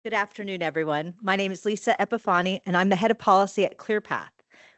Good afternoon, everyone. My name is Lisa Epifani, and I'm the head of policy at ClearPath.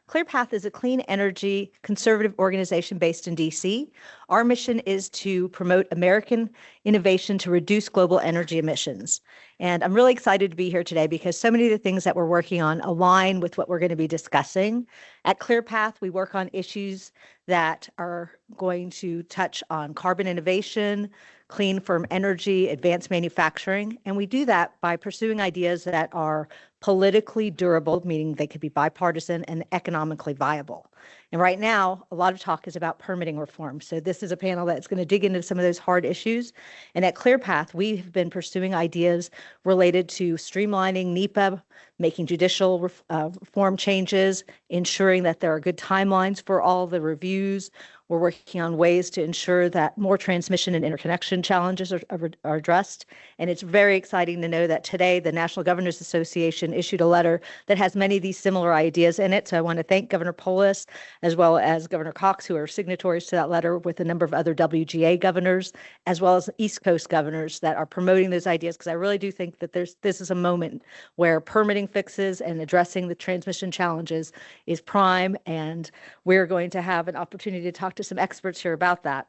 ClearPath is a clean energy conservative organization based in DC. Our mission is to promote American innovation to reduce global energy emissions. And I'm really excited to be here today because so many of the things that we're working on align with what we're going to be discussing. At ClearPath, we work on issues that are going to touch on carbon innovation, clean firm energy, advanced manufacturing, and we do that by pursuing ideas that are politically durable, meaning they could be bipartisan and economically viable. And right now, a lot of talk is about permitting reform. So this is a panel that's going to dig into some of those hard issues. And at ClearPath, we've been pursuing ideas related to streamlining NEPA, making judicial reform changes, ensuring that there are good timelines for all the reviews. We're working on ways to ensure that more transmission and interconnection challenges are addressed. And it's very exciting to know that today the National Governors Association issued a letter that has many of these similar ideas in it. So I want to thank Governor Polis as well as Governor Cox, who are signatories to that letter, with a number of other WGA governors, as well as East Coast governors that are promoting those ideas, because I really do think that this is a moment where permitting fixes and addressing the transmission challenges is prime, and we're going to have an opportunity to talk to some experts here about that.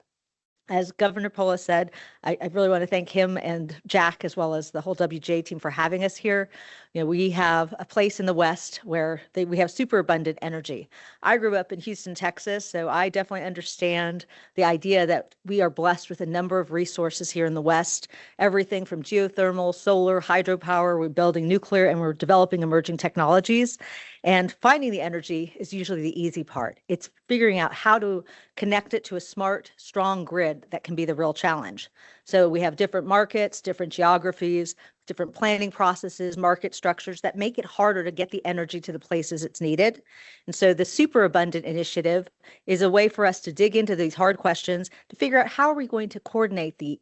As Governor Polis said, I really want to thank him and Jack, as well as the whole WGA team, for having us here. You know, we have a place in the West where we have super abundant energy. I grew up in Houston, Texas, so I definitely understand the idea that we are blessed with a number of resources here in the West, everything from geothermal, solar, hydropower, we're building nuclear, and we're developing emerging technologies. And finding the energy is usually the easy part. It's figuring out how to connect it to a smart, strong grid that can be the real challenge. So we have different markets, different geographies, different planning processes, market structures that make it harder to get the energy to the places it's needed. And so the Superabundant Initiative is a way for us to dig into these hard questions to figure out how are we going to coordinate the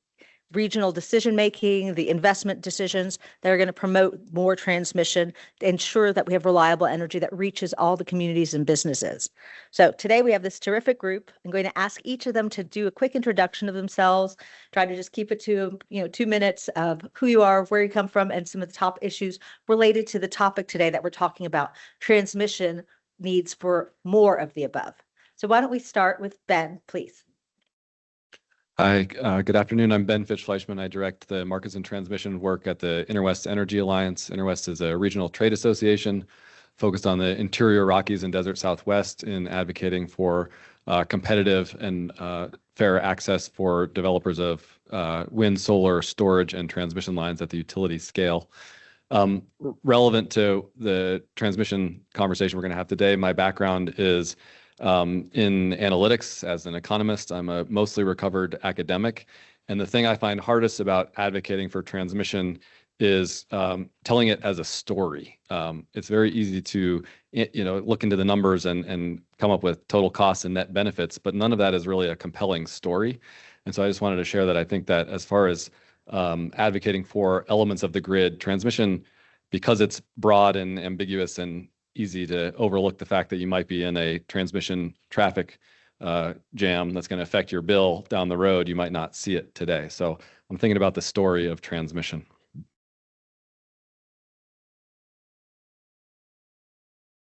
regional decision-making, the investment decisions that are going to promote more transmission to ensure that we have reliable energy that reaches all the communities and businesses. So today we have this terrific group. I'm going to ask each of them to do a quick introduction of themselves, try to just keep it to 2 minutes of who you are, where you come from, and some of the top issues related to the topic today that we're talking about, transmission needs for more of the above. So why don't we start with Ben, please. Hi, good afternoon. I'm Ben Fitch-Fleischmann. I direct the markets and transmission work at the Interwest Energy Alliance. Interwest is a regional trade association focused on the interior Rockies and desert Southwest in advocating for competitive and fair access for developers of wind, solar, storage, and transmission lines at the utility scale. Relevant to the transmission conversation we're going to have today, my background is in analytics. As an economist, I'm a mostly recovered academic. And the thing I find hardest about advocating for transmission is telling it as a story. It's very easy to look into the numbers and come up with total costs and net benefits, but none of that is really a compelling story. And so I just wanted to share that I think that as far as advocating for elements of the grid, transmission, because it's broad and ambiguous and easy to overlook the fact that you might be in a transmission traffic jam that's going to affect your bill down the road. You might not see it today. So I'm thinking about the story of transmission.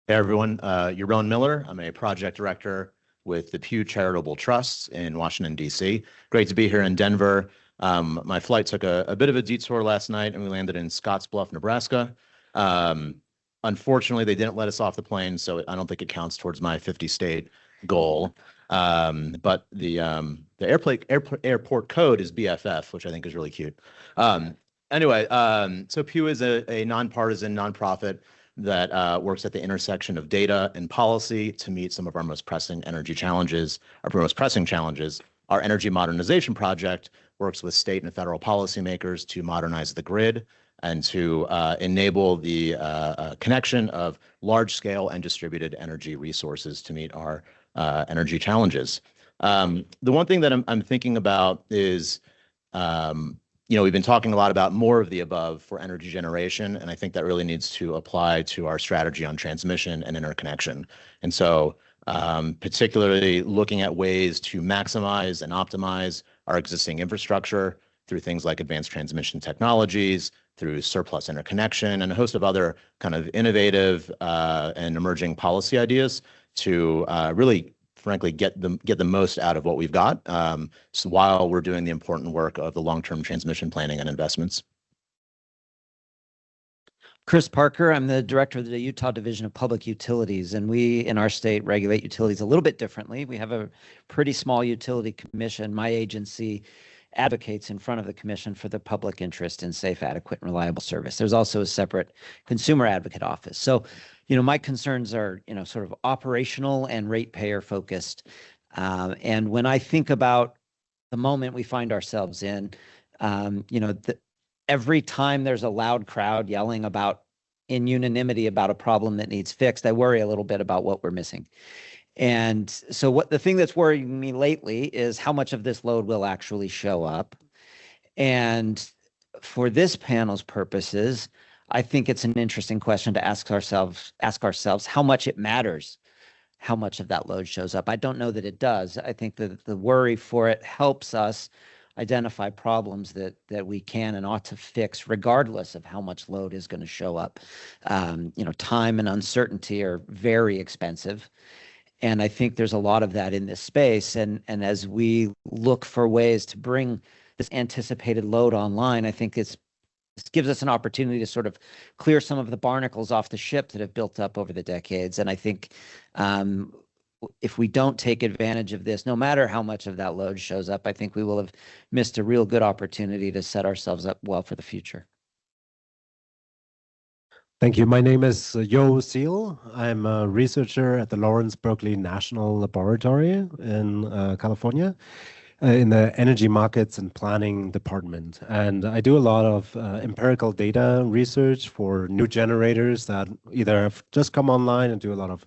Hey everyone, Yaron Miller. I'm a project director with the Pew Charitable Trusts in Washington, D.C. Great to be here in Denver. My flight took a bit of a detour last night and we landed in Scottsbluff, Nebraska. Unfortunately, they didn't let us off the plane, so I don't think it counts towards my 50-state goal. But the airport code is BFF, which I think is really cute. Anyway, so Pew is a nonpartisan nonprofit that works at the intersection of data and policy to meet some of our most pressing energy challenges. Our most pressing challenges, our energy modernization project works with state and federal policymakers to modernize the grid and to enable the connection of large-scale and distributed energy resources to meet our energy challenges. The one thing that I'm thinking about is, we've been talking a lot about more of the above for energy generation, and I think that really needs to apply to our strategy on transmission and interconnection. And so particularly looking at ways to maximize and optimize our existing infrastructure through things like advanced transmission technologies, through surplus interconnection, and a host of other kind of innovative and emerging policy ideas to really, frankly, get the most out of what we've got, so while we're doing the important work of the long-term transmission planning and investments. Chris Parker, I'm the director of the Utah Division of Public Utilities, and we in our state regulate utilities a little bit differently. We have a pretty small utility commission. My agency advocates in front of the commission for the public interest in safe, adequate, and reliable service. There's also a separate consumer advocate office. So, my concerns are, sort of operational and ratepayer focused. And when I think about the moment we find ourselves in, every time there's a loud crowd yelling in unanimity about a problem that needs fixed, I worry a little bit about what we're missing. And so the thing that's worrying me lately is how much of this load will actually show up. And for this panel's purposes, I think it's an interesting question to ask ourselves how much it matters, how much of that load shows up. I don't know that it does. I think that the worry for it helps us identify problems that we can and ought to fix regardless of how much load is going to show up. Time and uncertainty are very expensive. And I think there's a lot of that in this space. And as we look for ways to bring this anticipated load online, I think this gives us an opportunity to sort of clear some of the barnacles off the ship that have built up over the decades. And I think if we don't take advantage of this, no matter how much of that load shows up, I think we will have missed a real good opportunity to set ourselves up well for the future. Thank you. My name is Seel. I'm a researcher at the Lawrence Berkeley National Laboratory in California in the Energy Markets and Planning Department. And I do a lot of empirical data research for new generators that either have just come online and do a lot of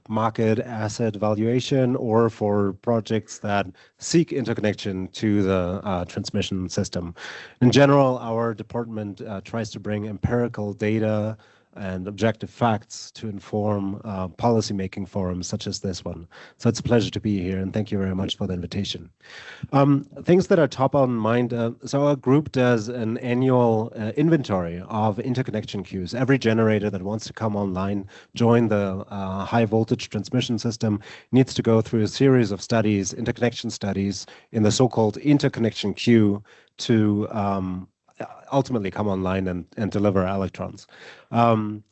market asset valuation, or for projects that seek interconnection to the transmission system. In general, our department tries to bring empirical data and objective facts to inform policymaking forums such as this one. So it's a pleasure to be here, and thank you very much for the invitation. Things that are top on mind. So our group does an annual inventory of interconnection queues. Every generator that wants to come online, join the high voltage transmission system, needs to go through a series of studies, interconnection studies, in the so-called interconnection queue to ultimately come online and deliver electrons. And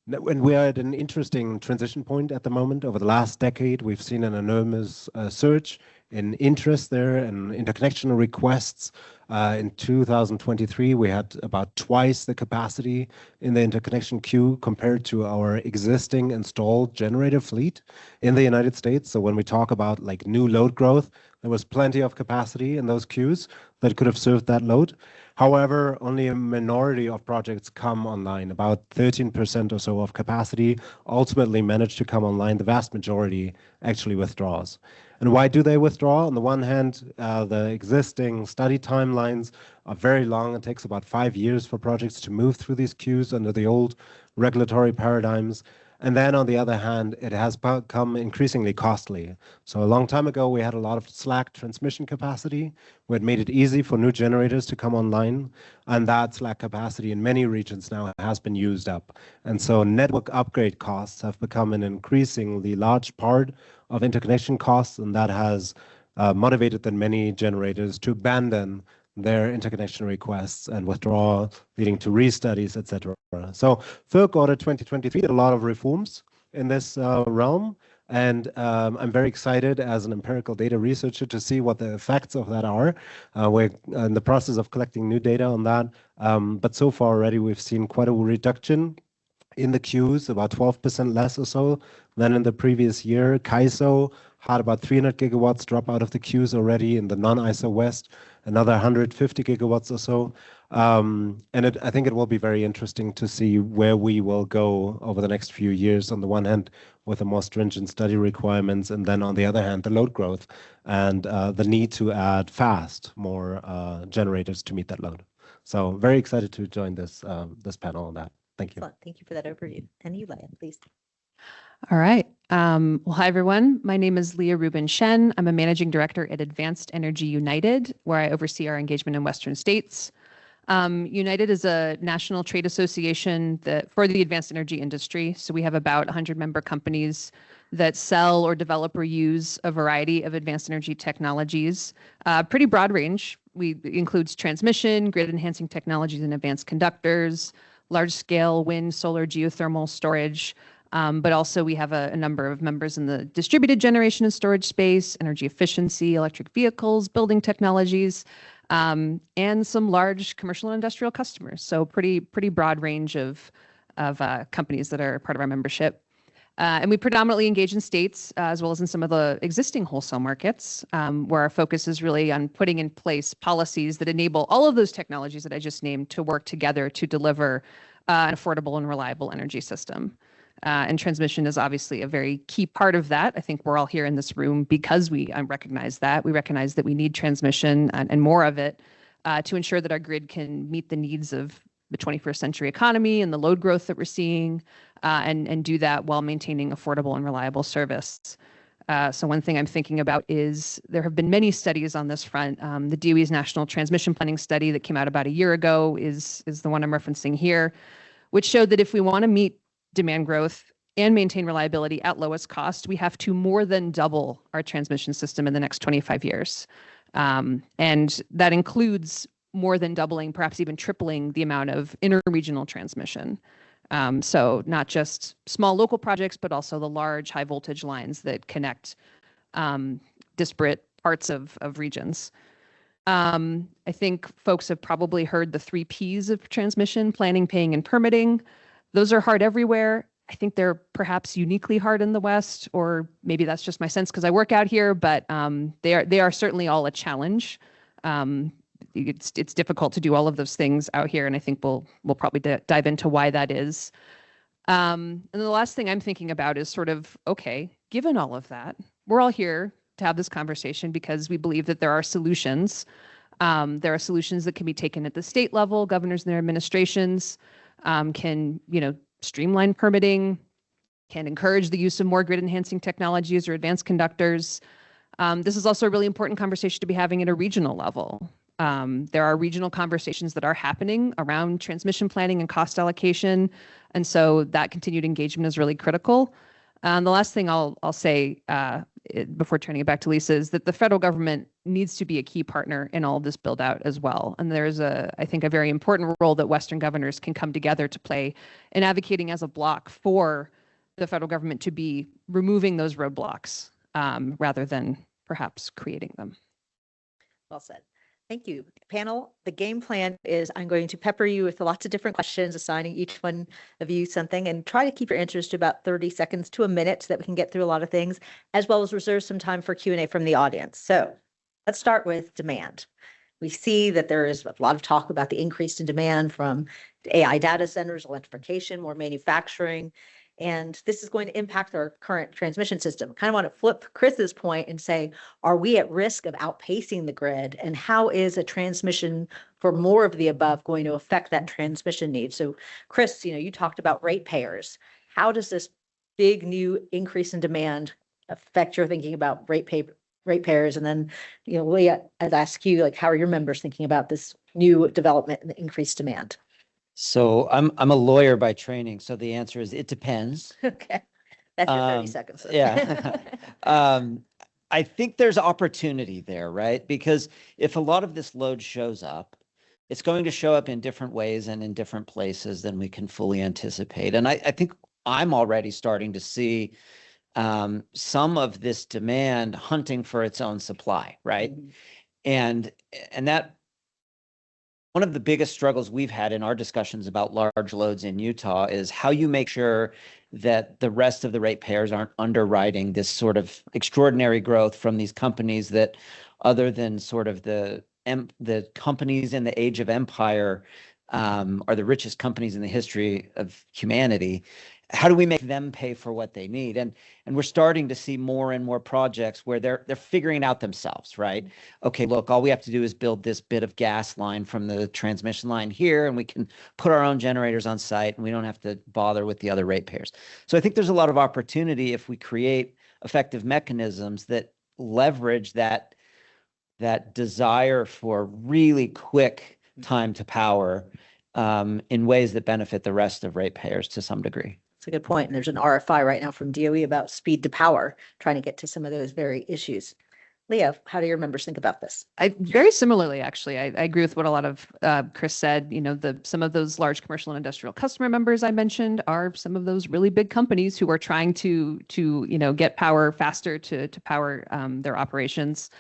we are at an interesting transition point at the moment. Over the last decade, we've seen an enormous surge in interest there and interconnection requests. In 2023, we had about twice the capacity in the interconnection queue compared to our existing installed generator fleet in the United States. So when we talk about like new load growth, there was plenty of capacity in those queues that could have served that load. However, only a minority of projects come online. About 13% or so of capacity ultimately manage to come online. The vast majority actually withdraws. And why do they withdraw? On the one hand, the existing study timelines are very long. It takes about 5 years for projects to move through these queues under the old regulatory paradigms. And then on the other hand, it has become increasingly costly. So a long time ago, we had a lot of slack transmission capacity, where it made it easy for new generators to come online. And that slack capacity in many regions now has been used up. And so network upgrade costs have become an increasingly large part of interconnection costs, and that has motivated then many generators to abandon their interconnection requests and withdraw, leading to restudies, etc. So FERC Order 2023 did a lot of reforms in this realm, and I'm very excited as an empirical data researcher to see what the effects of that are. We're in the process of collecting new data on that, but so far already we've seen quite a reduction in the queues, about 12% less or so than in the previous year. CAISO had about 300 gigawatts drop out of the queues already in the non-ISO West, another 150 gigawatts or so. I think it will be very interesting to see where we will go over the next few years, on the one hand, with the more stringent study requirements, and then on the other hand, the load growth and the need to add fast more generators to meet that load. So very excited to join this panel on that. Thank you. Excellent. Thank you for that overview. And you, Leah, please. All right. Well, hi, everyone. My name is Leah Rubin Shen. I'm a managing director at Advanced Energy United, where I oversee our engagement in Western states. United is a national trade association for the advanced energy industry. So we have about 100 member companies that sell or develop or use a variety of advanced energy technologies, pretty broad range. It includes transmission, grid enhancing technologies and advanced conductors, large scale wind, solar, geothermal storage. But also we have a number of members in the distributed generation and storage space, energy efficiency, electric vehicles, building technologies, and some large commercial and industrial customers. So pretty broad range of companies that are part of our membership. And we predominantly engage in states as well as in some of the existing wholesale markets, where our focus is really on putting in place policies that enable all of those technologies that I just named to work together to deliver an affordable and reliable energy system. And transmission is obviously a very key part of that. I think we're all here in this room because we recognize that. We recognize that we need transmission and more of it to ensure that our grid can meet the needs of the 21st century economy and the load growth that we're seeing, and do that while maintaining affordable and reliable service. So one thing I'm thinking about is there have been many studies on this front. The DOE's National Transmission Planning Study that came out about a year ago is the one I'm referencing here, which showed that if we want to meet demand growth and maintain reliability at lowest cost, we have to more than double our transmission system in the next 25 years. And that includes more than doubling, perhaps even tripling the amount of interregional transmission. So not just small local projects, but also the large high voltage lines that connect disparate parts of regions. I think folks have probably heard the 3 Ps of transmission: planning, paying, and permitting. Those are hard everywhere. I think they're perhaps uniquely hard in the West, or maybe that's just my sense because I work out here, but they are certainly all a challenge. It's difficult to do all of those things out here, and I think we'll probably dive into why that is. And the last thing I'm thinking about is sort of, okay, given all of that, we're all here to have this conversation because we believe that there are solutions. There are solutions that can be taken at the state level. Governors and their administrations can, streamline permitting, can encourage the use of more grid enhancing technologies or advanced conductors. This is also a really important conversation to be having at a regional level. There are regional conversations that are happening around transmission planning and cost allocation. And so that continued engagement is really critical. The last thing I'll say before turning it back to Lisa is that the federal government needs to be a key partner in all of this build out as well. And there's I think a very important role that Western governors can come together to play in advocating as a bloc for the federal government to be removing those roadblocks rather than perhaps creating them. Well said. Thank you. Panel, the game plan is I'm going to pepper you with lots of different questions, assigning each one of you something, and try to keep your answers to about 30 seconds to a minute so that we can get through a lot of things, as well as reserve some time for Q&A from the audience. So let's start with demand. We see that there is a lot of talk about the increase in demand from AI data centers, electrification, more manufacturing, and this is going to impact our current transmission system. Kind of want to flip Chris's point and say, are we at risk of outpacing the grid? And how is a transmission for more of the above going to affect that transmission need? So Chris, you talked about ratepayers. How does this big new increase in demand affect your thinking about ratepayers? And then, Leah, I'd ask you, how are your members thinking about this new development and the increased demand? So I'm a lawyer by training. So the answer is it depends. Okay. That's your 30 seconds. Yeah. I think there's opportunity there, right? Because if a lot of this load shows up, it's going to show up in different ways and in different places than we can fully anticipate. And I think I'm already starting to see some of this demand hunting for its own supply, right? Mm-hmm. And that one of the biggest struggles we've had in our discussions about large loads in Utah is how you make sure that the rest of the ratepayers aren't underwriting this sort of extraordinary growth from these companies that, other than sort of the companies in the age of empire, are the richest companies in the history of humanity. how do we make them pay for what they need? And we're starting to see more and more projects where they're figuring it out themselves, right? Okay, look, all we have to do is build this bit of gas line from the transmission line here, and we can put our own generators on site, and we don't have to bother with the other ratepayers. So I think there's a lot of opportunity if we create effective mechanisms that leverage that desire for really quick time to power in ways that benefit the rest of ratepayers to some degree. That's a good point. And there's an RFI right now from DOE about speed to power, trying to get to some of those very issues. Leah, how do your members think about this? I very similarly, actually, I agree with what a lot of Chris said. You know, some of those large commercial and industrial customer members I mentioned are some of those really big companies who are trying to get power faster to power their operations.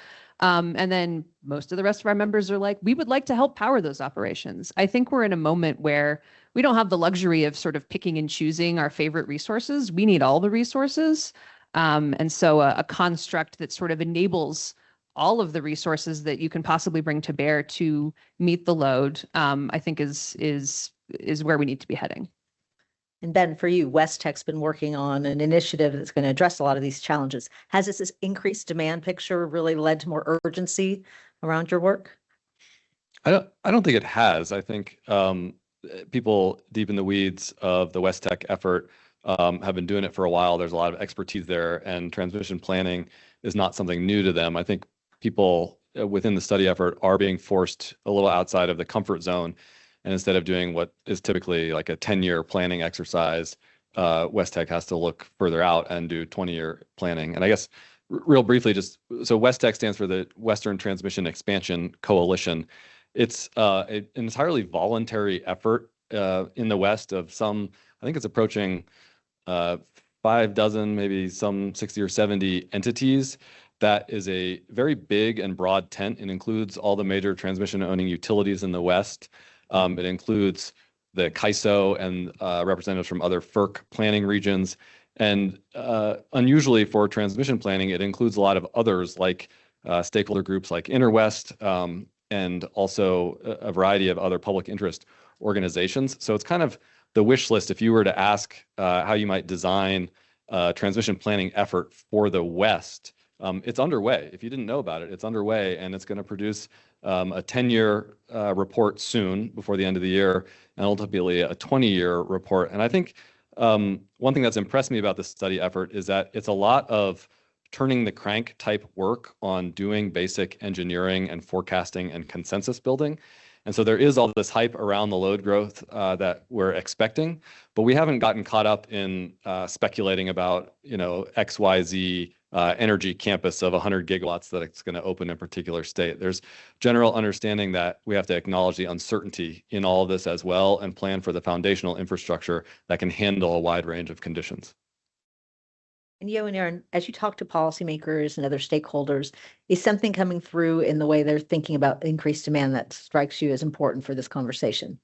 And then most of the rest of our members are like, we would like to help power those operations. I think we're in a moment where we don't have the luxury of sort of picking and choosing our favorite resources. We need all the resources. And so a construct that sort of enables all of the resources that you can possibly bring to bear to meet the load, I think is where we need to be heading. And Ben, for you, WestTEC's been working on an initiative that's going to address a lot of these challenges. Has this increased demand picture really led to more urgency around your work? I don't think it has. I think people deep in the weeds of the WestTEC effort have been doing it for a while. There's a lot of expertise there, and transmission planning is not something new to them. I think people within the study effort are being forced a little outside of the comfort zone. And instead of doing what is typically like a 10-year planning exercise, WestTEC has to look further out and do 20-year planning. And I guess real briefly, so WestTEC stands for the Western Transmission Expansion Coalition. It's an entirely voluntary effort in the West of some, I think it's approaching 5 dozen, maybe some 60 or 70 entities. That is a very big and broad tent. It includes all the major transmission owning utilities in the West. It includes the CAISO and representatives from other FERC planning regions. And unusually for transmission planning, it includes a lot of others like stakeholder groups like Interwest and also a variety of other public interest organizations. So it's kind of the wish list if you were to ask how you might design a transmission planning effort for the West. It's underway. If you didn't know about it, it's underway, and it's going to produce a 10-year report soon before the end of the year, and ultimately a 20-year report. And I think one thing that's impressed me about this study effort is that it's a lot of turning the crank type work on doing basic engineering and forecasting and consensus building. And so there is all this hype around the load growth that we're expecting, but we haven't gotten caught up in speculating about, XYZ energy campus of 100 gigawatts that it's going to open in a particular state. There's general understanding that we have to acknowledge the uncertainty in all of this as well and plan for the foundational infrastructure that can handle a wide range of conditions. And Yaron, as you talk to policymakers and other stakeholders, is something coming through in the way they're thinking about increased demand that strikes you as important for this conversation?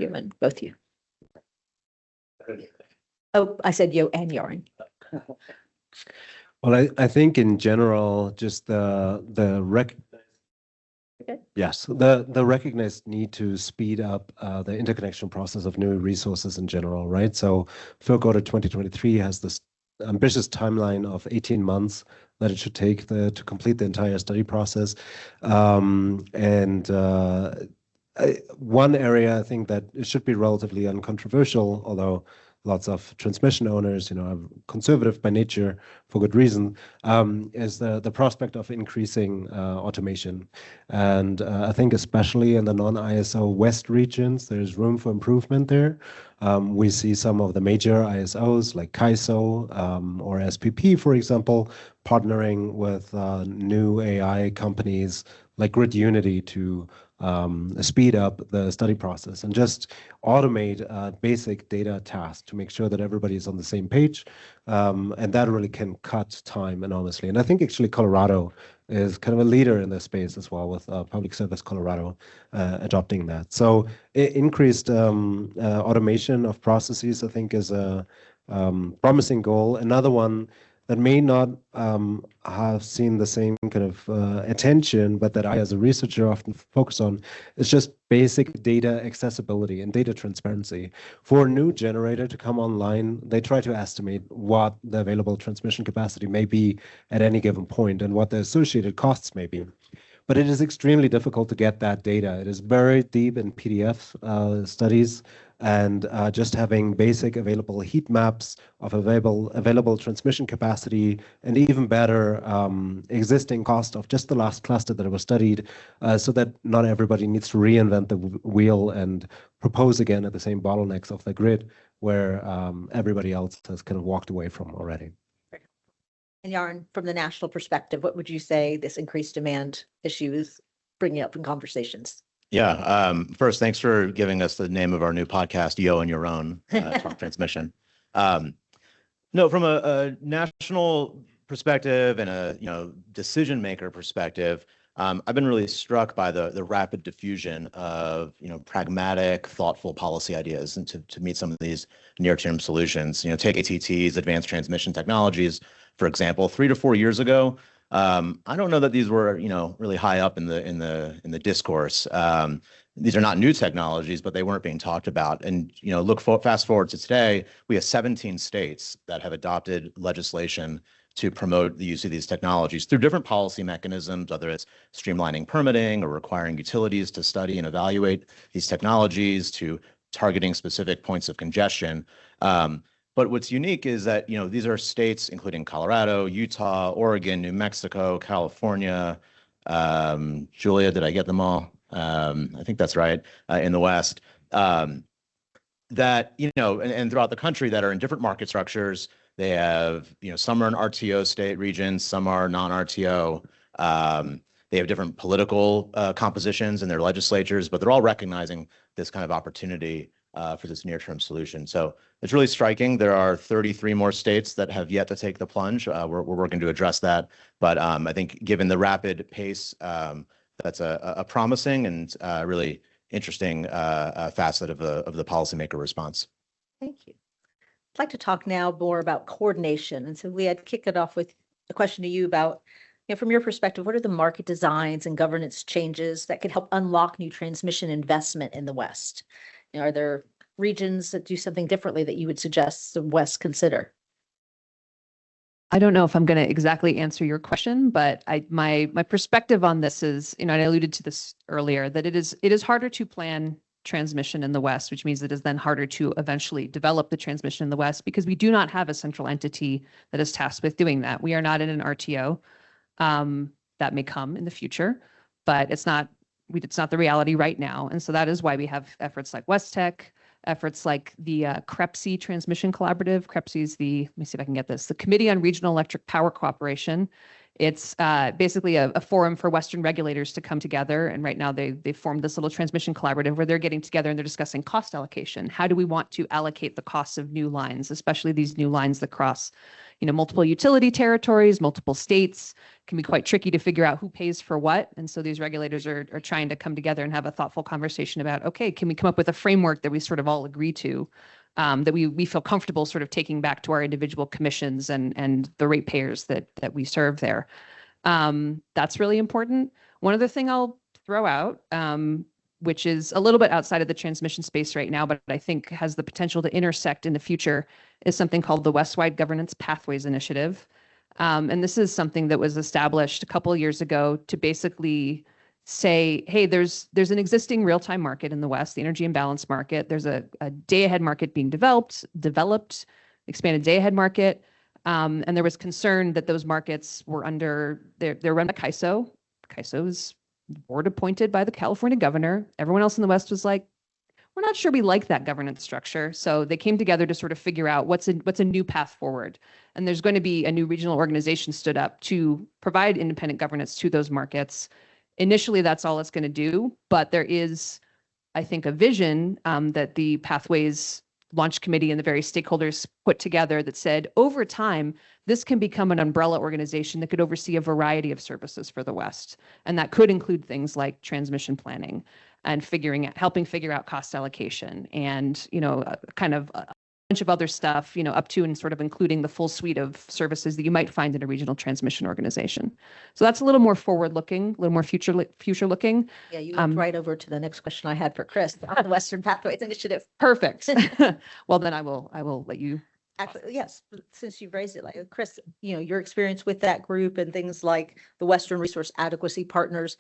Yaron, both you. Oh, I said Yo and Yaron. Well, I think in general, just the recognized need to speed up the interconnection process of new resources in general, right? So FERC Order 2023 has this ambitious timeline of 18 months that it should take to complete the entire study process. One area I think that it should be relatively uncontroversial, although lots of transmission owners, are conservative by nature for good reason, is the prospect of increasing automation. And I think especially in the non-ISO West regions, there's room for improvement there. We see some of the major ISOs like CAISO or SPP, for example, partnering with new AI companies like Grid Unity to speed up the study process and just automate basic data tasks to make sure that everybody is on the same page. And that really can cut time enormously. And I think actually Colorado is kind of a leader in this space as well, with Public Service Colorado adopting that. So increased automation of processes, I think, is a promising goal. Another one that may not have seen the same kind of attention, but that I, as a researcher, often focus on, is just basic data accessibility and data transparency. For a new generator to come online, they try to estimate what the available transmission capacity may be at any given point and what the associated costs may be. But it is extremely difficult to get that data. It is buried deep in PDF studies, and just having basic available heat maps of available transmission capacity, and even better existing cost of just the last cluster that was studied, so that not everybody needs to reinvent the wheel and propose again at the same bottlenecks of the grid where everybody else has kind of walked away from already. And Yaron, from the national perspective, what would you say this increased demand issue is bringing up in conversations? Yeah. First, thanks for giving us the name of our new podcast, Yo and Yaron, Talk Transmission. No, from a national perspective and a decision maker perspective, I've been really struck by the rapid diffusion of pragmatic, thoughtful policy ideas and to meet some of these near-term solutions. Take ATT's advanced transmission technologies, for example. 3 to 4 years ago, I don't know that these were really high up in the discourse. These are not new technologies, but they weren't being talked about. And fast forward to today, we have 17 states that have adopted legislation to promote the use of these technologies through different policy mechanisms, whether it's streamlining permitting or requiring utilities to study and evaluate these technologies, to targeting specific points of congestion. But what's unique is that these are states including Colorado, Utah, Oregon, New Mexico, California. Julia, did I get them all? I think that's right, in the West. That and throughout the country that are in different market structures. They have some are in RTO state regions, some are non-RTO. They have different political compositions in their legislatures, but they're all recognizing this kind of opportunity for this near-term solution. So it's really striking. There are 33 more states that have yet to take the plunge. We're working to address that. But I think given the rapid pace, that's a promising and really interesting facet of the policymaker response. Thank you. I'd like to talk now more about coordination. And so Leah, I'd kick it off with a question to you about, from your perspective, what are the market designs and governance changes that could help unlock new transmission investment in the West? Are there regions that do something differently that you would suggest the West consider? I don't know if I'm going to exactly answer your question, but my perspective on this is, and I alluded to this earlier, that it is harder to plan transmission in the West, which means it is then harder to eventually develop the transmission in the West because we do not have a central entity that is tasked with doing that. We are not in an RTO. That may come in the future, but it's not the reality right now. And so that is why we have efforts like WestTEC, efforts like the CREPC Transmission Collaborative. CREPC is let me see if I can get this, the Committee on Regional Electric Power Cooperation. It's basically a forum for Western regulators to come together. And right now they formed this little transmission collaborative where they're getting together and they're discussing cost allocation. How do we want to allocate the costs of new lines, especially these new lines that cross, multiple utility territories, multiple states? Can be quite tricky to figure out who pays for what. And so these regulators are trying to come together and have a thoughtful conversation about, okay, can we come up with a framework that we sort of all agree to, that we feel comfortable sort of taking back to our individual commissions and the ratepayers that we serve there. That's really important. One other thing I'll throw out, which is a little bit outside of the transmission space right now, but I think has the potential to intersect in the future, is something called the West-Wide Governance Pathways Initiative. And this is something that was established a couple of years ago to basically say, hey, there's an existing real-time market in the West, the energy imbalance market. There's a day-ahead market being developed, expanded day-ahead market. And there was concern that those markets were they're run by CAISO. CAISO is board appointed by the California governor. Everyone else in the West was like, we're not sure we like that governance structure. So they came together to sort of figure out what's a new path forward. And there's going to be a new regional organization stood up to provide independent governance to those markets. Initially, that's all it's going to do. But there is, I think, a vision that the Pathways Launch Committee and the various stakeholders put together that said, over time, this can become an umbrella organization that could oversee a variety of services for the West. And that could include things like transmission planning and helping figure out cost allocation and, kind of bunch of other stuff, up to and sort of including the full suite of services that you might find in a regional transmission organization. So that's a little more forward-looking, a little more future-looking. Yeah, you went right over to the next question I had for Chris on the Western Pathways Initiative. Perfect. Well, then I will let you. Actually, yes, since you've raised it, like Chris, your experience with that group and things like the Western Resource Adequacy Partners,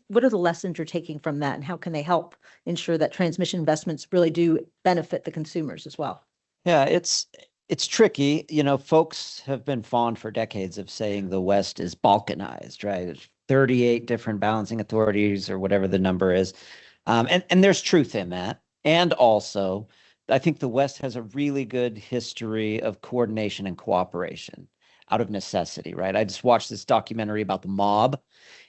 what are the lessons you're taking from that, and how can they help ensure that transmission investments really do benefit the consumers as well? Yeah, it's tricky. Folks have been fond for decades of saying the West is balkanized, right? There's 38 different balancing authorities or whatever the number is. And there's truth in that. And also, I think the West has a really good history of coordination and cooperation out of necessity, right? I just watched this documentary about the mob,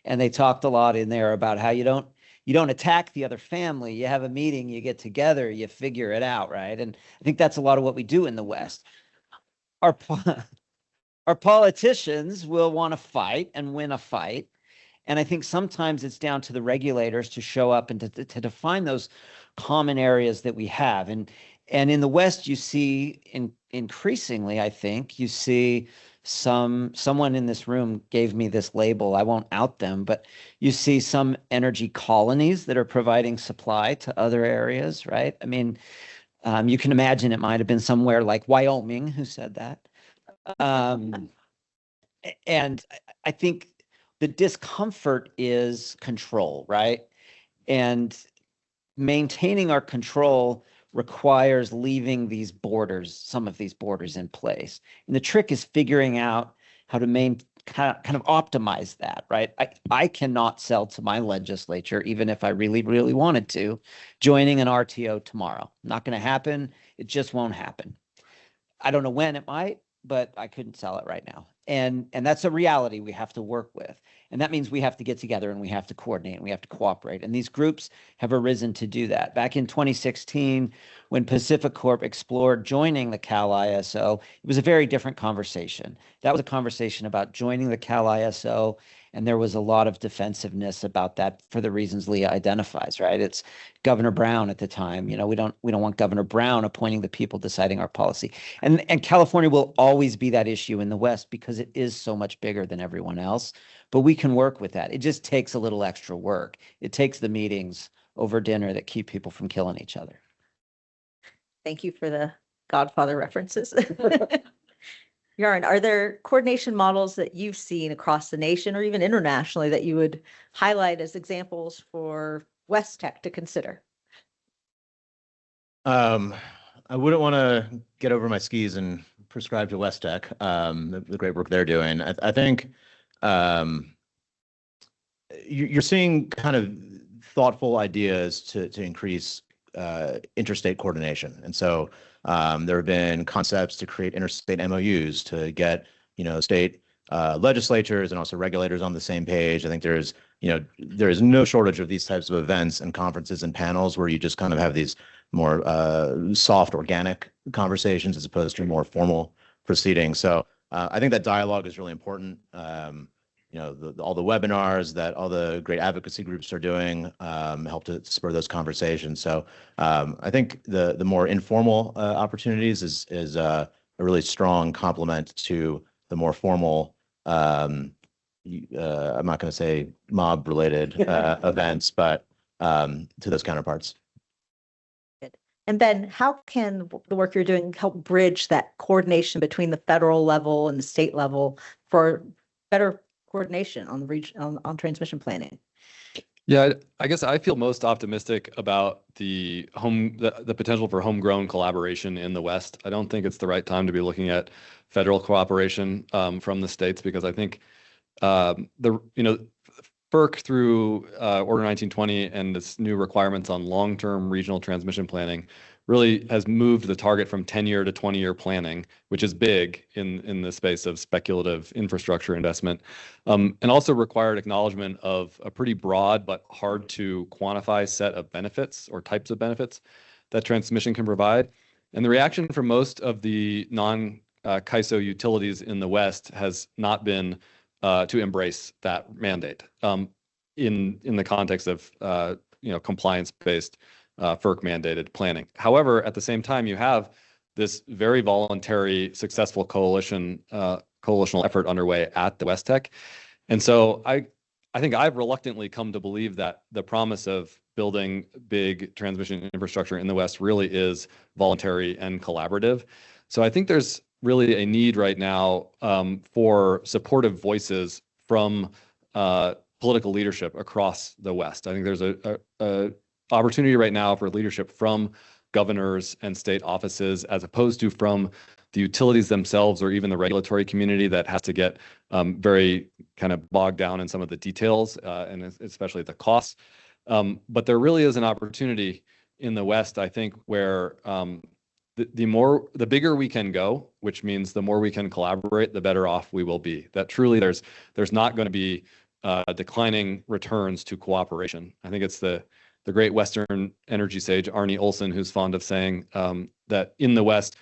and they talked a lot in there about how you don't attack the other family. You have a meeting, you get together, you figure it out, right? And I think that's a lot of what we do in the West. Our politicians will want to fight and win a fight. And I think sometimes it's down to the regulators to show up and to define those common areas that we have. And in the West, you see increasingly, I think, you see someone in this room gave me this label. I won't out them, but you see some energy colonies that are providing supply to other areas, right? I mean, you can imagine it might have been somewhere like Wyoming who said that. And I think the discomfort is control, right? And maintaining our control requires leaving some of these borders in place. And the trick is figuring out how to kind of optimize that, right? I cannot sell to my legislature, even if I really, really wanted to, joining an RTO tomorrow. Not going to happen. It just won't happen. I don't know when it might, but I couldn't sell it right now. And that's a reality we have to work with. And that means we have to get together and we have to coordinate and we have to cooperate. And these groups have arisen to do that. Back in 2016, when Pacific Corp explored joining the Cal ISO, it was a very different conversation. That was a conversation about joining the Cal ISO, and there was a lot of defensiveness about that for the reasons Leah identifies, right? It's Governor Brown at the time. We don't want Governor Brown appointing the people deciding our policy. And California will always be that issue in the West because it is so much bigger than everyone else. But we can work with that. It just takes a little extra work. It takes the meetings over dinner that keep people from killing each other. Thank you for the Godfather references. Yaron, are there coordination models that you've seen across the nation or even internationally that you would highlight as examples for WestTEC to consider? I wouldn't want to get over my skis and prescribe to WestTEC, the great work they're doing. I think you're seeing kind of thoughtful ideas to increase interstate coordination. And so there have been concepts to create interstate MOUs to get, state legislatures and also regulators on the same page. I think there is no shortage of these types of events and conferences and panels where you just kind of have these more soft, organic conversations as opposed to more formal proceedings. So I think that dialogue is really important. All the webinars that all the great advocacy groups are doing help to spur those conversations. So I think the more informal opportunities is a really strong complement to the more formal, I'm not going to say mob related events, but to those counterparts. And Ben, how can the work you're doing help bridge that coordination between the federal level and the state level for better coordination on the region on transmission planning? Yeah, I guess I feel most optimistic about the potential for homegrown collaboration in the West. I don't think it's the right time to be looking at federal cooperation from the states, because I think FERC through Order 1920 and its new requirements on long-term regional transmission planning really has moved the target from 10-year to 20-year planning, which is big in the space of speculative infrastructure investment, and also required acknowledgement of a pretty broad but hard to quantify set of benefits or types of benefits that transmission can provide. And the reaction from most of the non-CAISO utilities in the West has not been to embrace that mandate in the context of compliance-based FERC mandated planning. However, at the same time, you have this very voluntary, successful coalitional effort underway at the WestTEC. And so I think I've reluctantly come to believe that the promise of building big transmission infrastructure in the West really is voluntary and collaborative. So I think there's really a need right now for supportive voices from political leadership across the West. I think there's a opportunity right now for leadership from governors and state offices, as opposed to from the utilities themselves or even the regulatory community that has to get very kind of bogged down in some of the details and especially the costs. But there really is an opportunity in the West, I think, where the bigger we can go, which means the more we can collaborate, the better off we will be. That truly there's not going to be declining returns to cooperation. I think it's the great Western energy sage Arnie Olson who's fond of saying that in the West,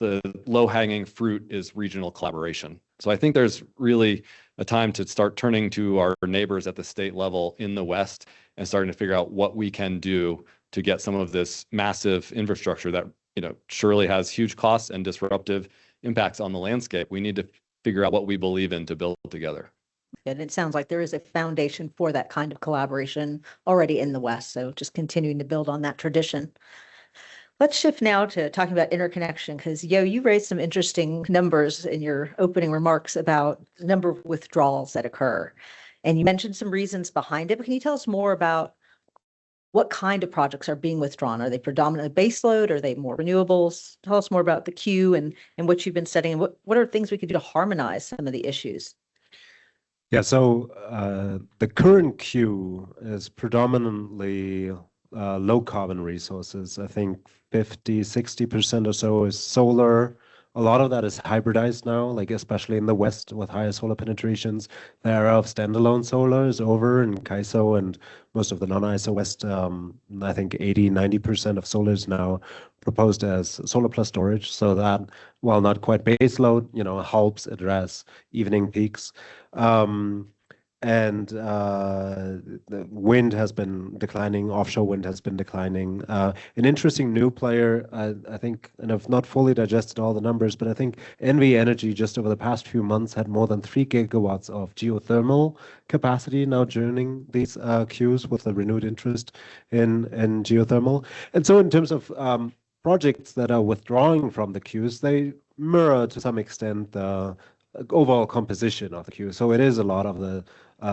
the low-hanging fruit is regional collaboration. So I think there's really a time to start turning to our neighbors at the state level in the West and starting to figure out what we can do to get some of this massive infrastructure that surely has huge costs and disruptive impacts on the landscape. We need to figure out what we believe in to build together. And it sounds like there is a foundation for that kind of collaboration already in the West. So just continuing to build on that tradition. Let's shift now to talking about interconnection, because you raised some interesting numbers in your opening remarks about the number of withdrawals that occur. And you mentioned some reasons behind it, but can you tell us more about what kind of projects are being withdrawn? Are they predominantly baseload? Are they more renewables? Tell us more about the queue and what you've been studying. What are things we could do to harmonize some of the issues? Yeah, so the current queue is predominantly low carbon resources. I think 50-60% or so is solar. A lot of that is hybridized now, like especially in the West with higher solar penetrations. The era of standalone solar is over in CAISO and most of the non-ISO West. I think 80-90% of solar is now proposed as solar plus storage. So that, while not quite base load, helps address evening peaks. And the wind has been declining, offshore wind has been declining. An interesting new player, I think, and I've not fully digested all the numbers, but I think NV Energy just over the past few months had more than 3 gigawatts of geothermal capacity now joining these queues with a renewed interest in geothermal. And so in terms of projects that are withdrawing from the queues, they mirror to some extent the overall composition of the queue. So it is a lot of the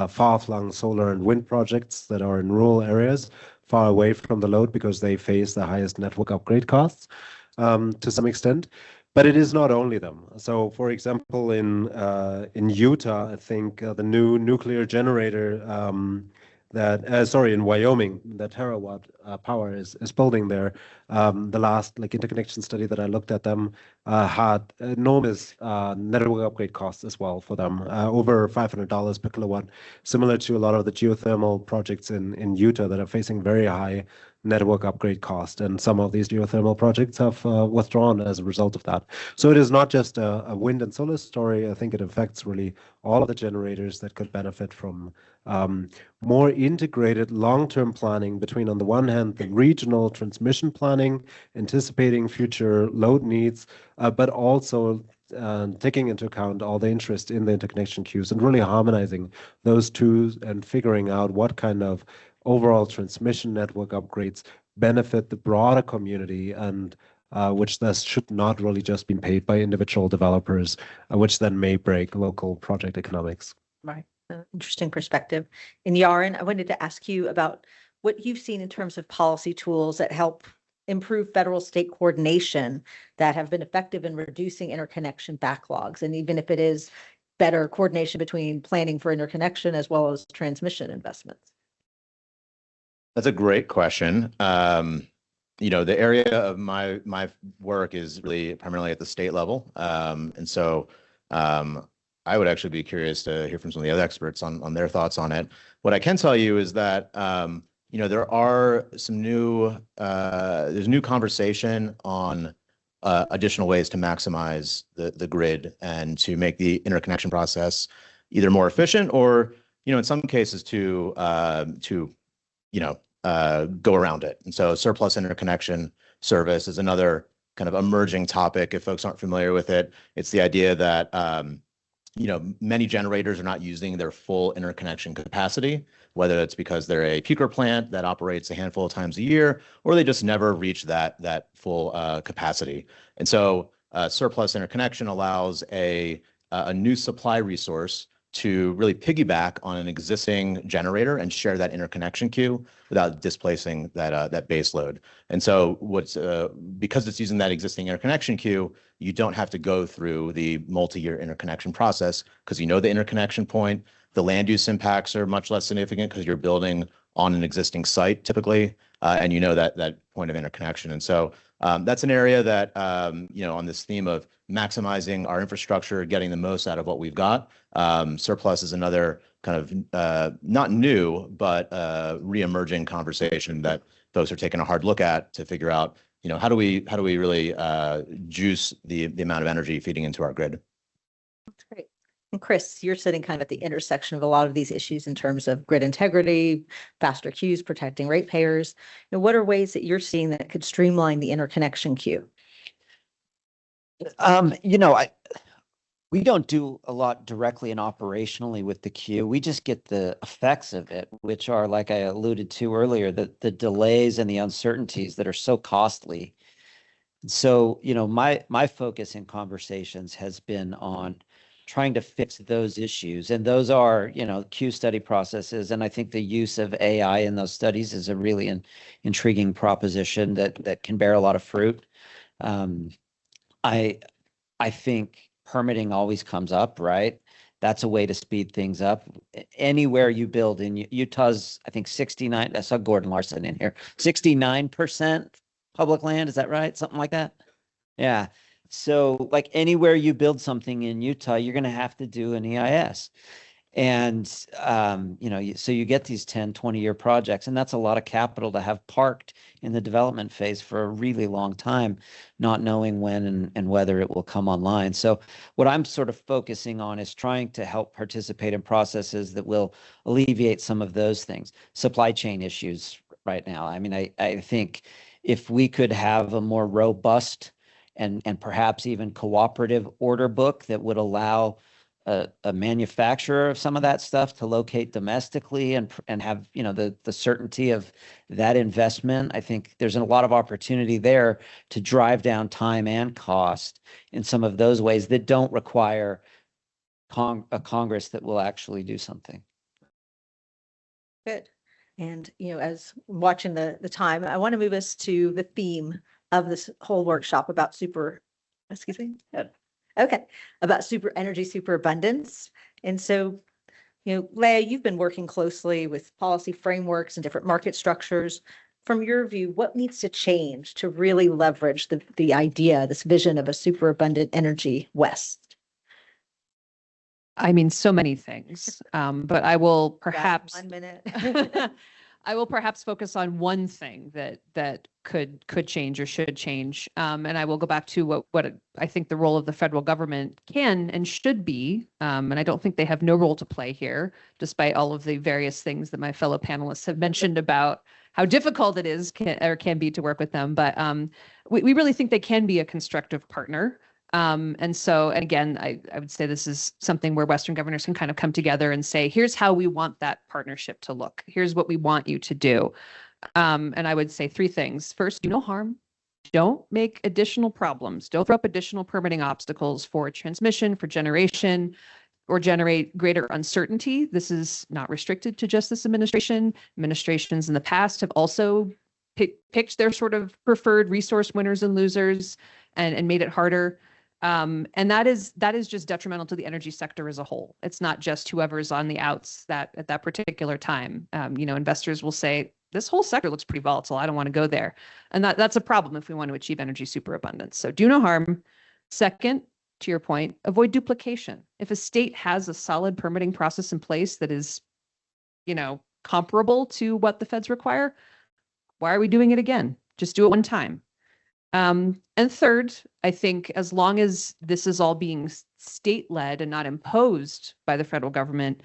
far-flung solar and wind projects that are in rural areas, far away from the load because they face the highest network upgrade costs to some extent. But it is not only them. So, for example, in Utah, I think the new nuclear generator in Wyoming, that terawatt power is building there. The last interconnection study that I looked at them had enormous network upgrade costs as well for them, over $500 per kilowatt, similar to a lot of the geothermal projects in Utah that are facing very high network upgrade cost. And some of these geothermal projects have withdrawn as a result of that. So it is not just a wind and solar story. I think it affects really all of the generators that could benefit from more integrated long-term planning between, on the one hand, the regional transmission planning, anticipating future load needs, but also taking into account all the interest in the interconnection queues and really harmonizing those two and figuring out what kind of overall transmission network upgrades benefit the broader community and which thus should not really just be paid by individual developers, which then may break local project economics. Right. Interesting perspective. And Yaron, I wanted to ask you about what you've seen in terms of policy tools that help improve federal state coordination that have been effective in reducing interconnection backlogs. And even if it is better coordination between planning for interconnection as well as transmission investments. That's a great question. The area of my work is really primarily at the state level. And so I would actually be curious to hear from some of the other experts on their thoughts on it. What I can tell you is that, there are some there's new conversation on additional ways to maximize the grid and to make the interconnection process either more efficient or, in some cases to go around it. And so surplus interconnection service is another kind of emerging topic. If folks aren't familiar with it, it's the idea that many generators are not using their full interconnection capacity, whether it's because they're a peaker plant that operates a handful of times a year, or they just never reach that full capacity. And so surplus interconnection allows a new supply resource to really piggyback on an existing generator and share that interconnection queue without displacing that base load. And so because it's using that existing interconnection queue, you don't have to go through the multi-year interconnection process because you know the interconnection point. The land use impacts are much less significant because you're building on an existing site typically, and you know that point of interconnection. And so that's an area that, on this theme of maximizing our infrastructure, getting the most out of what we've got, surplus is another kind of not new, but re-emerging conversation that folks are taking a hard look at to figure out, how do we really juice the amount of energy feeding into our grid? That's great. And Chris, you're sitting kind of at the intersection of a lot of these issues in terms of grid integrity, faster queues, protecting ratepayers. What are ways that you're seeing that could streamline the interconnection queue? We don't do a lot directly and operationally with the queue. We just get the effects of it, which are, like I alluded to earlier, the delays and the uncertainties that are so costly. So, my focus in conversations has been on trying to fix those issues. And those are, queue study processes. And I think the use of AI in those studies is a really intriguing proposition that can bear a lot of fruit. I think permitting always comes up, right? That's a way to speed things up. Anywhere you build in Utah's, I think 69, I saw Gordon Larson in here, 69% public land. Is that right? Something like that? Yeah. So like anywhere you build something in Utah, you're going to have to do an EIS. And, so you get these 10, 20-year projects, and that's a lot of capital to have parked in the development phase for a really long time, not knowing when and whether it will come online. So what I'm sort of focusing on is trying to help participate in processes that will alleviate some of those things. Supply chain issues right now. I mean, I think if we could have a more robust and perhaps even cooperative order book that would allow a manufacturer of some of that stuff to locate domestically and have, the certainty of that investment. I think there's a lot of opportunity there to drive down time and cost in some of those ways that don't require a Congress that will actually do something. Good. And, as watching the time, I want to move us to the theme of this whole workshop about about super energy, superabundance. And so, Leah, you've been working closely with policy frameworks and different market structures. From your view, what needs to change to really leverage the idea, this vision of a superabundant energy West? I mean, so many things, but I will perhaps 1 minute. I will perhaps focus on one thing that could change or should change. And I will go back to what I think the role of the federal government can and should be. And I don't think they have no role to play here, despite all of the various things that my fellow panelists have mentioned about how difficult it is can be to work with them. But we really think they can be a constructive partner. And again, I would say this is something where Western governors can kind of come together and say, here's how we want that partnership to look. Here's what we want you to do. And I would say 3 things. First, do no harm. Don't make additional problems. Don't throw up additional permitting obstacles for transmission, for generation, or generate greater uncertainty. This is not restricted to just this administration. Administrations in the past have also picked their sort of preferred resource winners and losers and made it harder. And that is just detrimental to the energy sector as a whole. It's not just whoever's on the outs at that particular time. Investors will say, this whole sector looks pretty volatile. I don't want to go there. And that's a problem if we want to achieve energy superabundance. So do no harm. Second, to your point, avoid duplication. If a state has a solid permitting process in place that is, comparable to what the feds require, why are we doing it again? Just do it one time. And third, I think as long as this is all being state-led and not imposed by the federal government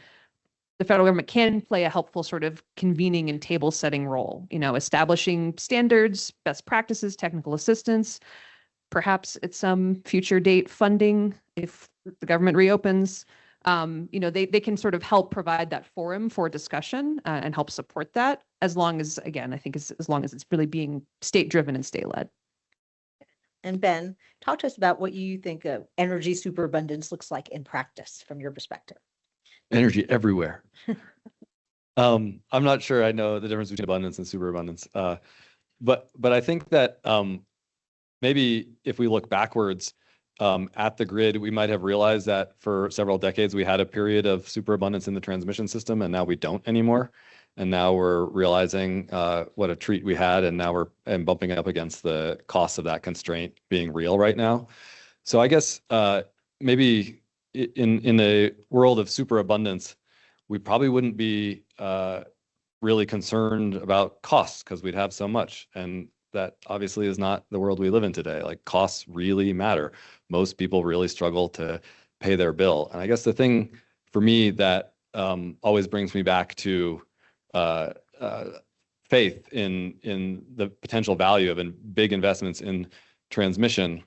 can play a helpful sort of convening and table-setting role, establishing standards, best practices, technical assistance, perhaps at some future date funding, if the government reopens, they can sort of help provide that forum for discussion and help support that, as long as, again, I think as long as it's really being state-driven and state-led. And Ben, talk to us about what you think of energy superabundance looks like in practice from your perspective. Energy everywhere. I'm not sure I know the difference between abundance and superabundance. But I think that maybe if we look backwards at the grid, we might have realized that for several decades we had a period of superabundance in the transmission system, and now we don't anymore. And now we're realizing what a treat we had, and now we're bumping up against the cost of that constraint being real right now. So I guess maybe in a world of superabundance, we probably wouldn't be really concerned about costs because we'd have so much. And that obviously is not the world we live in today. Like, costs really matter. Most people really struggle to pay their bill. And I guess the thing for me that always brings me back to faith in the potential value of big investments in transmission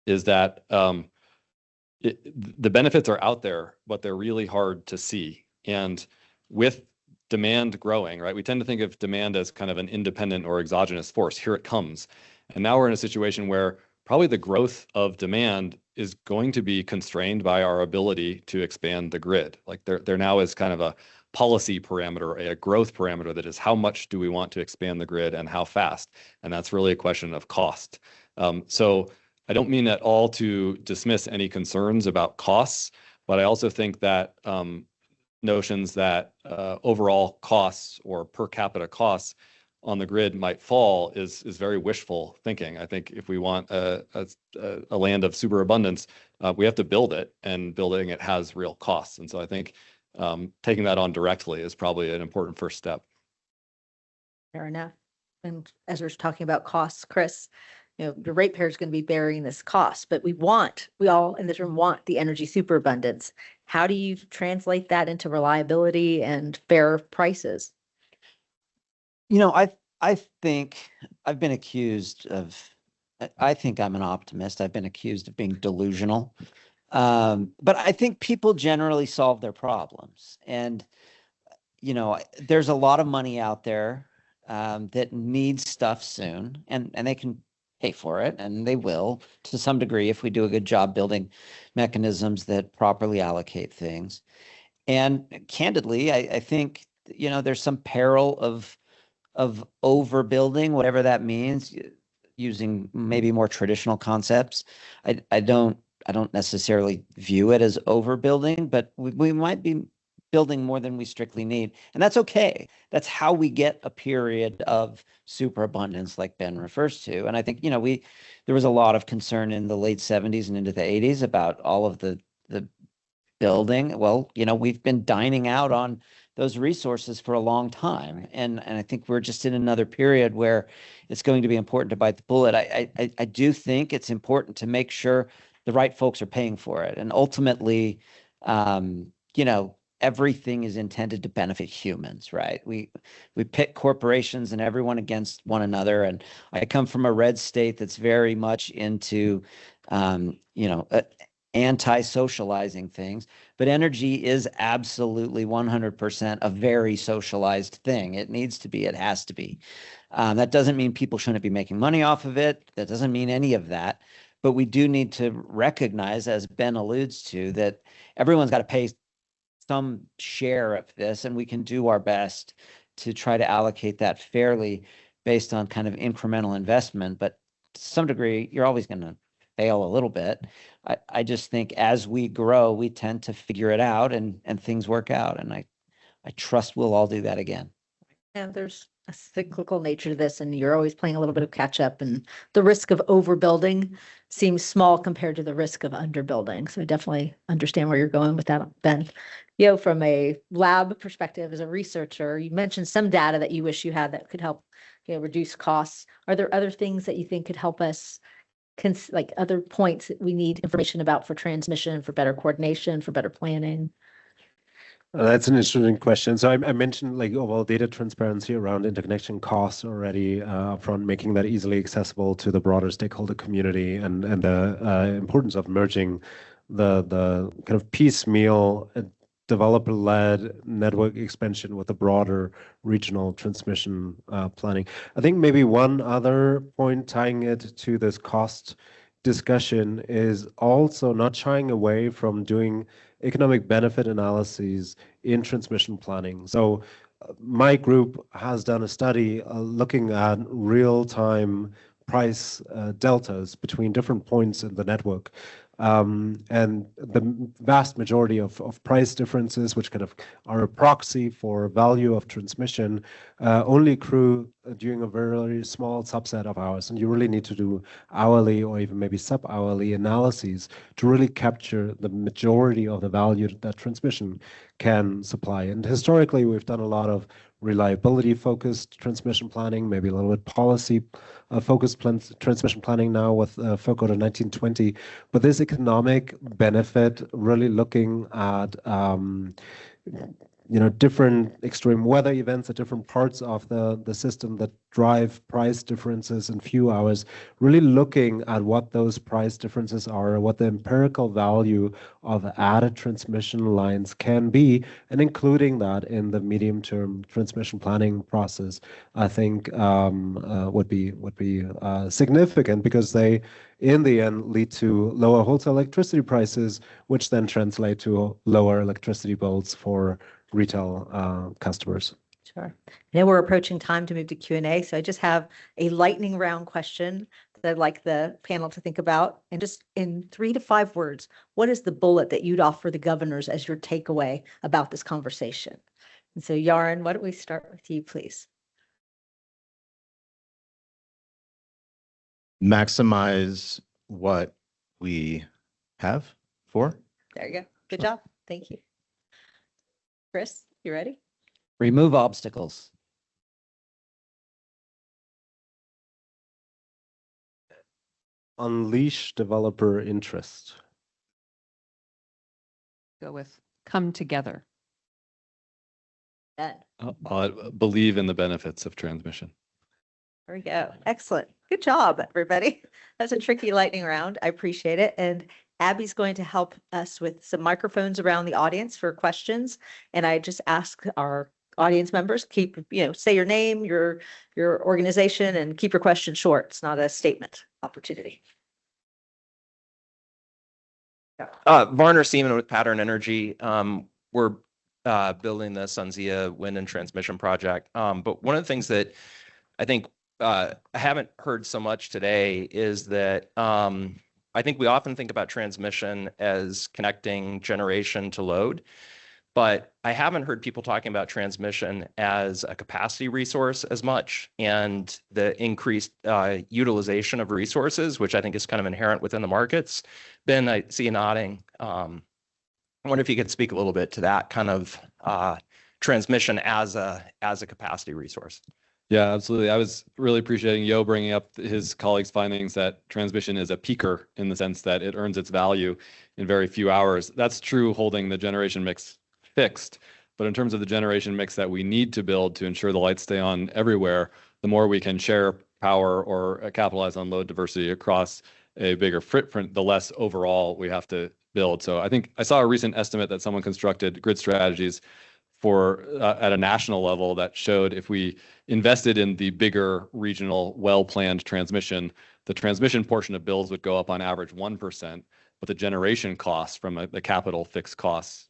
is that the benefits are out there, but they're really hard to see. And with demand growing, right, we tend to think of demand as kind of an independent or exogenous force. Here it comes. And now we're in a situation where probably the growth of demand is going to be constrained by our ability to expand the grid. Like, there now is kind of a policy parameter, a growth parameter that is how much do we want to expand the grid and how fast? And that's really a question of cost. So I don't mean at all to dismiss any concerns about costs, but I also think that notions that overall costs or per capita costs on the grid might fall is very wishful thinking. I think if we want a land of superabundance, we have to build it, and building it has real costs. And so I think taking that on directly is probably an important first step. Fair enough. And as we're talking about costs, Chris, the ratepayer is going to be bearing this cost, but we all in this room want the energy superabundance. How do you translate that into reliability and fair prices? I think I've been accused of, I think I'm an optimist. I've been accused of being delusional. But I think people generally solve their problems. And, there's a lot of money out there that needs stuff soon, and they can pay for it, and they will to some degree if we do a good job building mechanisms that properly allocate things. And candidly, I think, there's some peril of overbuilding, whatever that means, using maybe more traditional concepts. I don't necessarily view it as overbuilding, but we might be building more than we strictly need. And that's okay. That's how we get a period of superabundance like Ben refers to. And I think, there was a lot of concern in the late 70s and into the 80s about all of the building. Well, we've been dining out on those resources for a long time. And I think we're just in another period where it's going to be important to bite the bullet. I do think it's important to make sure the right folks are paying for it. And ultimately, everything is intended to benefit humans, right? We pit corporations and everyone against one another. And I come from a red state that's very much into, anti-socializing things, but energy is absolutely 100% a very socialized thing. It needs to be, it has to be. That doesn't mean people shouldn't be making money off of it. That doesn't mean any of that. But we do need to recognize, as Ben alludes to, that everyone's got to pay some share of this, and we can do our best to try to allocate that fairly based on kind of incremental investment. But to some degree, you're always going to fail a little bit. I just think as we grow, we tend to figure it out and things work out. And I trust we'll all do that again. And there's a cyclical nature to this, and you're always playing a little bit of catch up, and the risk of overbuilding seems small compared to the risk of underbuilding. So I definitely understand where you're going with that, Ben. From a lab perspective, as a researcher, you mentioned some data that you wish you had that could help, reduce costs. Are there other things that you think could help us, like other points that we need information about for transmission, for better coordination, for better planning? That's an interesting question. So I mentioned like overall data transparency around interconnection costs already upfront, making that easily accessible to the broader stakeholder community, and the importance of merging the kind of piecemeal developer-led network expansion with the broader regional transmission planning. I think maybe one other point tying it to this cost discussion is also not shying away from doing economic benefit analyses in transmission planning. So my group has done a study looking at real-time price deltas between different points in the network. And the vast majority of price differences, which kind of are a proxy for value of transmission, only accrue during a very small subset of hours. And you really need to do hourly or even maybe sub-hourly analyses to really capture the majority of the value that transmission can supply. And historically, we've done a lot of reliability-focused transmission planning, maybe a little bit policy-focused transmission planning now with FOCO to 1920. But this economic benefit, really looking at different extreme weather events at different parts of the system that drive price differences in few hours, really looking at what those price differences are, what the empirical value of added transmission lines can be, and including that in the medium-term transmission planning process, I think would be significant, because they, in the end, lead to lower wholesale electricity prices, which then translate to lower electricity bills for retail customers. Sure. Now we're approaching time to move to Q&A. So I just have a lightning round question that I'd like the panel to think about. And just in 3 to 5 words, what is the bullet that you'd offer the governors as your takeaway about this conversation? And so Yaron, why don't we start with you, please? Maximize what we have for. There you go. Good job. Thank you. Chris, you ready? Remove obstacles. Unleash developer interest. Go with come together. Ben. Believe in the benefits of transmission. There we go. Excellent. Good job, everybody. That's a tricky lightning round. I appreciate it. And Abby's going to help us with some microphones around the audience for questions. And I just ask our audience members, say your name, your organization, and keep your question short. It's not a statement opportunity. Varner Seaman with Pattern Energy. We're building the SunZia wind and transmission project. But one of the things that I think I haven't heard so much today is that I think we often think about transmission as connecting generation to load, but I haven't heard people talking about transmission as a capacity resource as much, and the increased utilization of resources, which I think is kind of inherent within the markets. Ben, I see you nodding. I wonder if you could speak a little bit to that kind of transmission as a capacity resource. Yeah, absolutely. I was really appreciating Yo bringing up his colleagues' findings that transmission is a peaker in the sense that it earns its value in very few hours. That's true holding the generation mix fixed. But in terms of the generation mix that we need to build to ensure the lights stay on everywhere, the more we can share power or capitalize on load diversity across a bigger footprint, the less overall we have to build. So I think I saw a recent estimate that someone constructed grid strategies for at a national level that showed if we invested in the bigger regional well-planned transmission, the transmission portion of bills would go up on average 1%, but the generation costs from the capital fixed costs,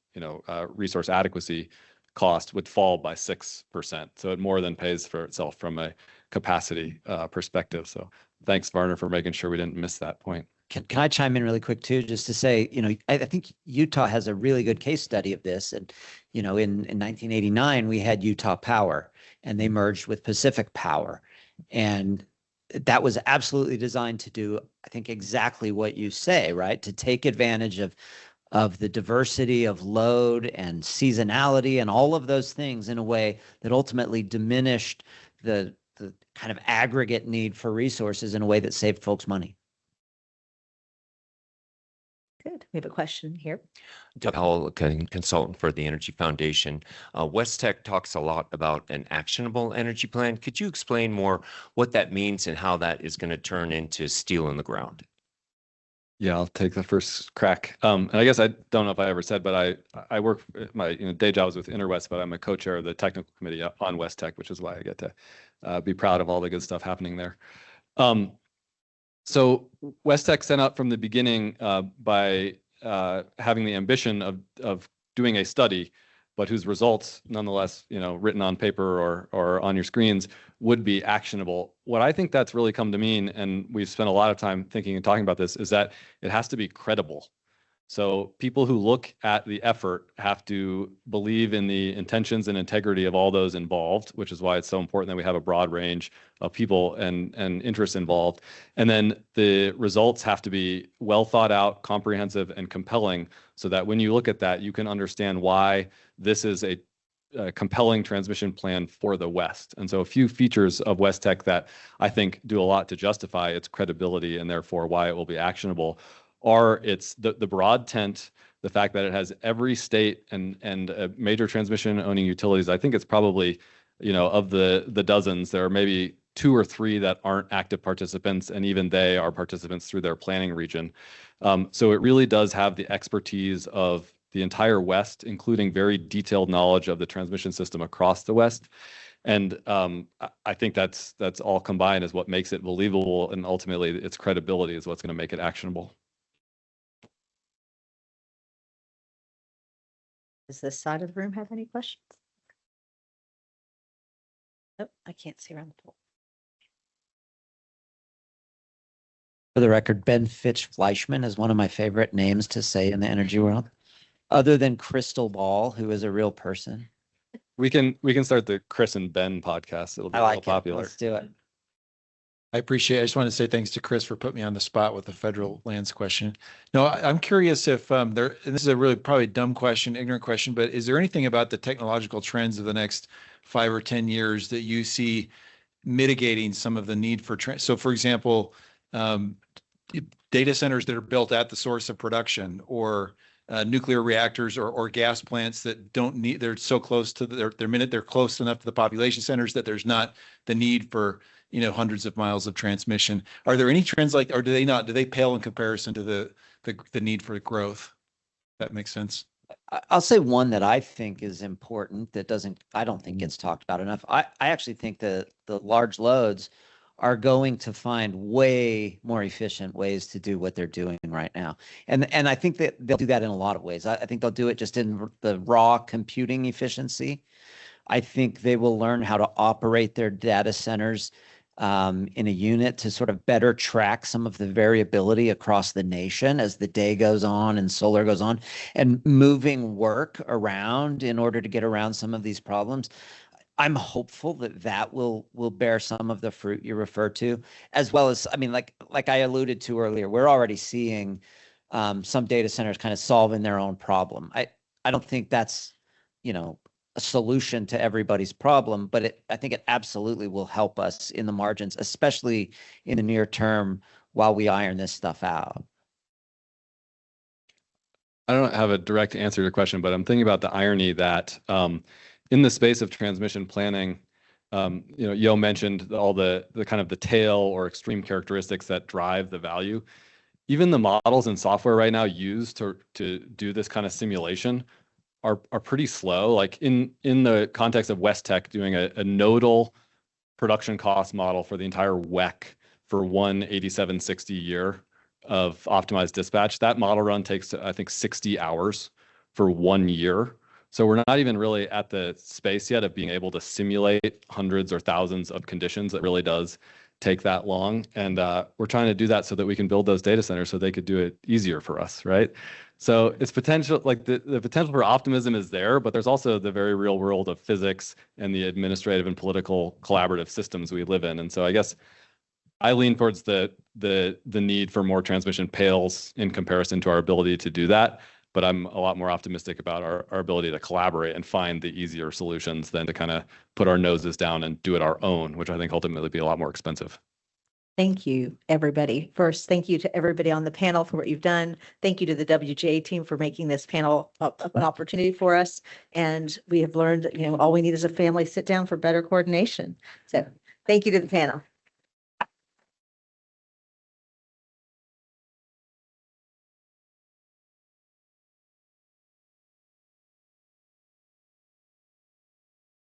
resource adequacy cost would fall by 6%. So it more than pays for itself from a capacity perspective. So thanks, Varner, for making sure we didn't miss that point. Can I chime in really quick too, just to say, I think Utah has a really good case study of this. And, in 1989, we had Utah Power, and they merged with Pacific Power. And that was absolutely designed to do, I think, exactly what you say, right? To take advantage of the diversity of load and seasonality and all of those things in a way that ultimately diminished the kind of aggregate need for resources in a way that saved folks money. Good. We have a question here. Doug Howell, consultant for the Energy Foundation. WestTEC talks a lot about an actionable energy plan. Could you explain more what that means and how that is going to turn into steel in the ground? Yeah, I'll take the first crack. And I guess I don't know if I ever said, but I work, my day job is with Interwest, but I'm a co-chair of the technical committee on WestTEC, which is why I get to be proud of all the good stuff happening there. So WestTEC set out from the beginning by having the ambition of doing a study, but whose results, nonetheless, written on paper or on your screens, would be actionable. What I think that's really come to mean, and we've spent a lot of time thinking and talking about this, is that it has to be credible. So people who look at the effort have to believe in the intentions and integrity of all those involved, which is why it's so important that we have a broad range of people and interests involved. And then the results have to be well thought out, comprehensive, and compelling, so that when you look at that, you can understand why this is a compelling transmission plan for the West. And so a few features of WestTEC that I think do a lot to justify its credibility and therefore why it will be actionable are the broad tent, the fact that it has every state and major transmission owning utilities. I think it's probably, of the dozens, there are maybe 2 or 3 that aren't active participants, and even they are participants through their planning region. So it really does have the expertise of the entire West, including very detailed knowledge of the transmission system across the West. And I think that's all combined is what makes it believable, and ultimately its credibility is what's going to make it actionable. Does this side of the room have any questions? Nope, I can't see around the pool. For the record, Ben Fitch-Fleischmann is one of my favorite names to say in the energy world, other than Crystal Ball, who is a real person. We can start the Chris and Ben podcast. It'll be real popular. Let's do it. I appreciate it. I just want to say thanks to Chris for putting me on the spot with the federal lands question. No, I'm curious if and this is a really probably dumb question, ignorant question, but is there anything about the technological trends of the next 5 or 10 years that you see mitigating some of the need for so for example, data centers that are built at the source of production, or nuclear reactors or gas plants that don't need, they're so close to they're close enough to the population centers that there's not the need for hundreds of miles of transmission. Are there any trends like, or do they pale in comparison to the need for growth? That makes sense. I'll say one that I think is important that I don't think gets talked about enough. I actually think that the large loads are going to find way more efficient ways to do what they're doing right now. And I think that they'll do that in a lot of ways. I think they'll do it just in the raw computing efficiency. I think they will learn how to operate their data centers in a unit to sort of better track some of the variability across the nation as the day goes on and solar goes on, and moving work around in order to get around some of these problems. I'm hopeful that will bear some of the fruit you refer to, as well as, I mean, like I alluded to earlier, we're already seeing some data centers kind of solving their own problem. I don't think that's, a solution to everybody's problem, but I think it absolutely will help us in the margins, especially in the near term while we iron this stuff out. I don't have a direct answer to your question, but I'm thinking about the irony that in the space of transmission planning, Yo mentioned all the kind of the tail or extreme characteristics that drive the value. Even the models and software right now used to do this kind of simulation are pretty slow. Like in the context of WestTEC doing a nodal production cost model for the entire WEC for one 8760 year of optimized dispatch, that model run takes, I think, 60 hours for 1 year. So we're not even really at the space yet of being able to simulate hundreds or thousands of conditions. It really does take that long. And we're trying to do that so that we can build those data centers so they could do it easier for us, right? So it's potential, like the potential for optimism is there, but there's also the very real world of physics and the administrative and political collaborative systems we live in. And so I guess I lean towards the need for more transmission pales in comparison to our ability to do that. But I'm a lot more optimistic about our ability to collaborate and find the easier solutions than to kind of put our noses down and do it our own, which I think ultimately be a lot more expensive. Thank you, everybody. First, thank you to everybody on the panel for what you've done. Thank you to the WGA team for making this panel an opportunity for us. And we have learned that, all we need is a family sit down for better coordination. So thank you to the panel.